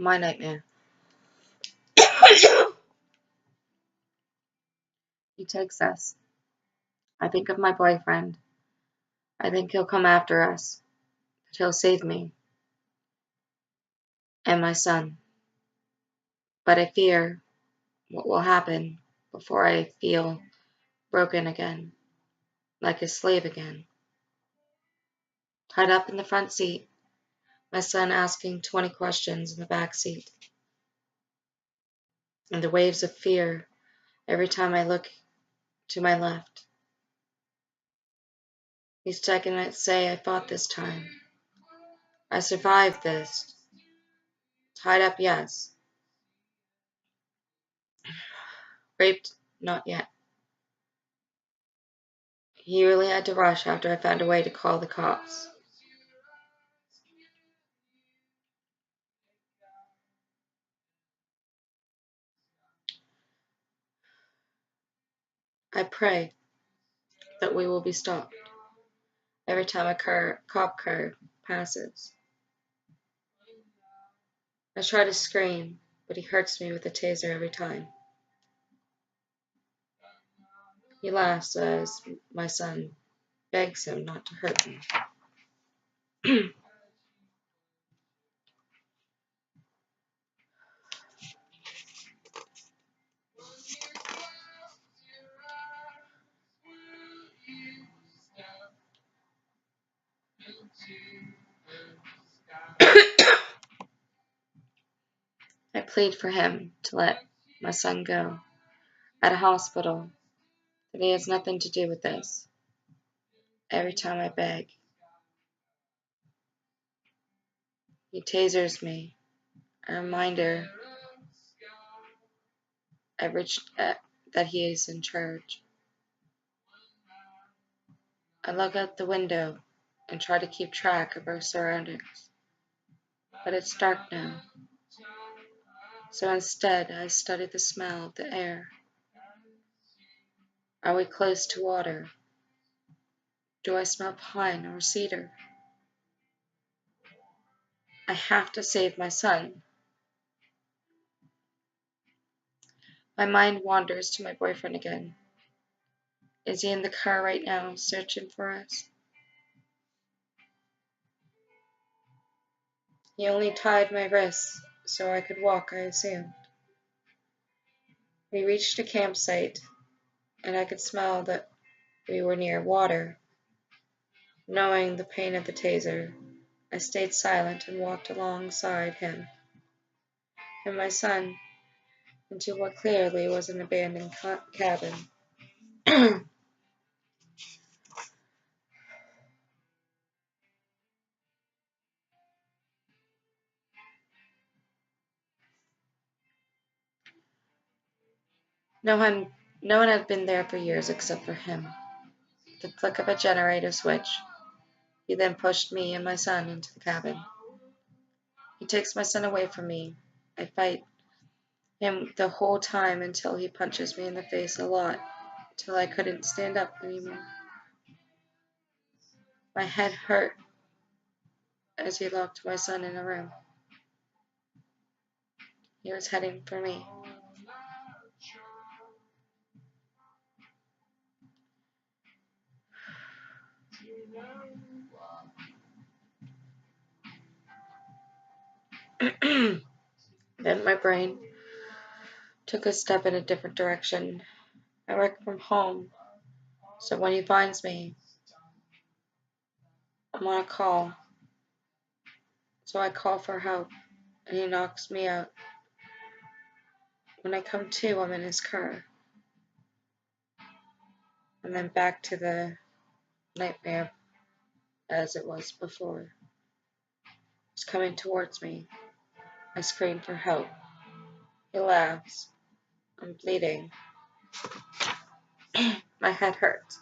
My nightmare. He takes us. I think of my boyfriend. I think he'll come after us, but he'll save me and my son. But I fear what will happen before I feel broken again, like a slave again. Tied up in the front seat, my son asking 20 questions in the back seat, and the waves of fear every time I look to my left. He's taking it, say I fought this time. I survived this. Tied up, yes. Raped, not yet. He really had to rush after I found a way to call the cops. I pray that we will be stopped every time a cop car passes. I try to scream, but he hurts me with a taser every time. He laughs as my son begs him not to hurt me. I plead for him to let my son go at a hospital, that he has nothing to do with this. Every time I beg, he tasers me, a reminder that he is in charge. I look out the window and try to keep track of our surroundings, but it's dark now. So instead, I study the smell of the air. Are we close to water? Do I smell pine or cedar? I have to save my son. My mind wanders to my boyfriend again. Is he in the car right now, searching for us? He only tied my wrists so I could walk, I assumed. We reached a campsite, and I could smell that we were near water. Knowing the pain of the taser, I stayed silent and walked alongside him and my son into what clearly was an abandoned cabin. No one had been there for years except for him. The flick of a generator switch. He then pushed me and my son into the cabin. He takes my son away from me. I fight him the whole time until he punches me in the face a lot, till I couldn't stand up anymore. My head hurt as he locked my son in a room. He was heading for me. Then my brain took a step in a different direction. I work from home, so when he finds me, I'm on a call. So I call for help, and he knocks me out. When I come to, I'm in his car. And then back to the nightmare as it was before. He's coming towards me. I scream for help. He laughs. I'm bleeding. My head hurts.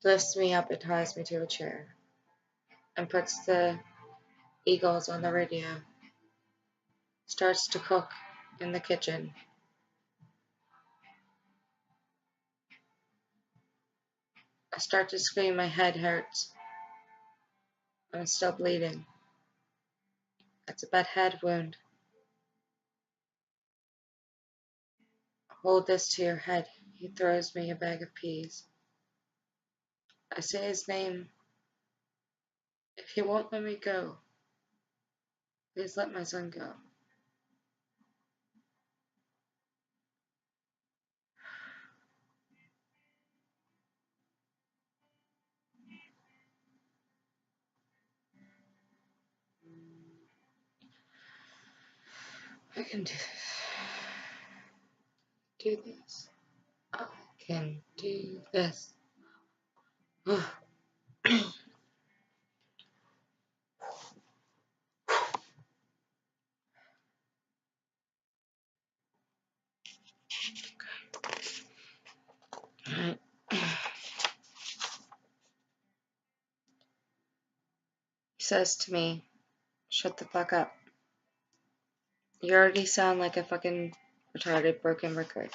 He lifts me up and ties me to a chair and puts the Eagles on the radio. Starts to cook in the kitchen. I start to scream. My head hurts. I'm still bleeding. It's a bad head wound. Hold this to your head. He throws me a bag of peas. I say his name. If he won't let me go, please let my son go. I can do this. Do this. I can do this. Alright. He says to me, shut the fuck up. You already sound like a fucking retarded broken record.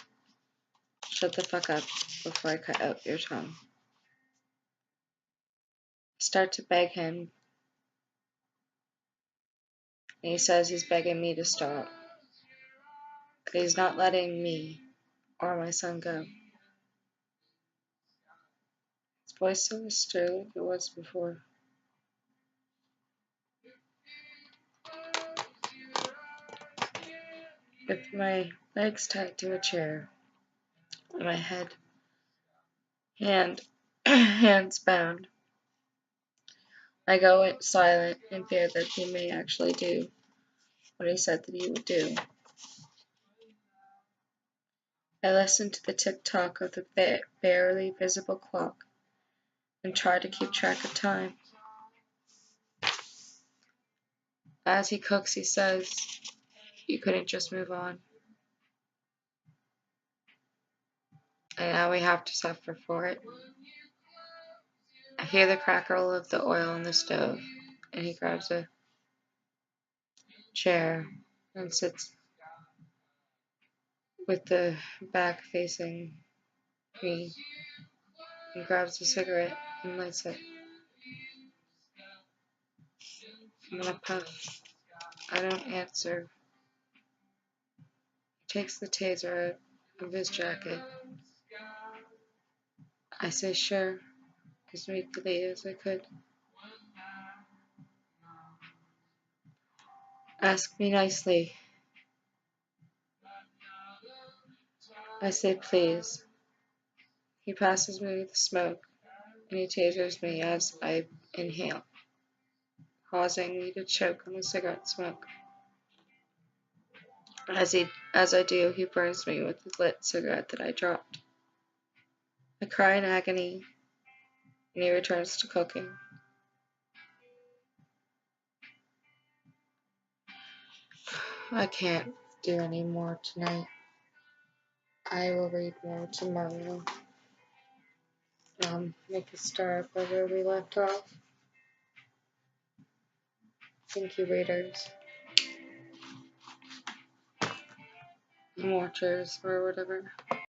Shut the fuck up before I cut out your tongue. I start to beg him, and he says he's begging me to stop. But he's not letting me or my son go. His voice so austere like it was before. With my legs tied to a chair, and my hands bound, I go silent in fear that he may actually do what he said that he would do. I listen to the tick-tock of the barely visible clock and try to keep track of time. As he cooks, he says, you couldn't just move on. And now we have to suffer for it. I hear the crackle of the oil on the stove, and he grabs a chair and sits with the back facing me and grabs a cigarette and lights it. I'm gonna puff. I don't answer. He takes the taser out of his jacket. I say sure, as meekly as I could. Ask me nicely. I say please. He passes me the smoke, and he tasers me as I inhale, causing me to choke on the cigarette smoke. As I do, he burns me with the lit cigarette that I dropped. I cry in agony, and he returns to cooking. I can't do any more tonight. I will read more tomorrow. Make a start by where we left off. Thank you, readers and watchers or whatever.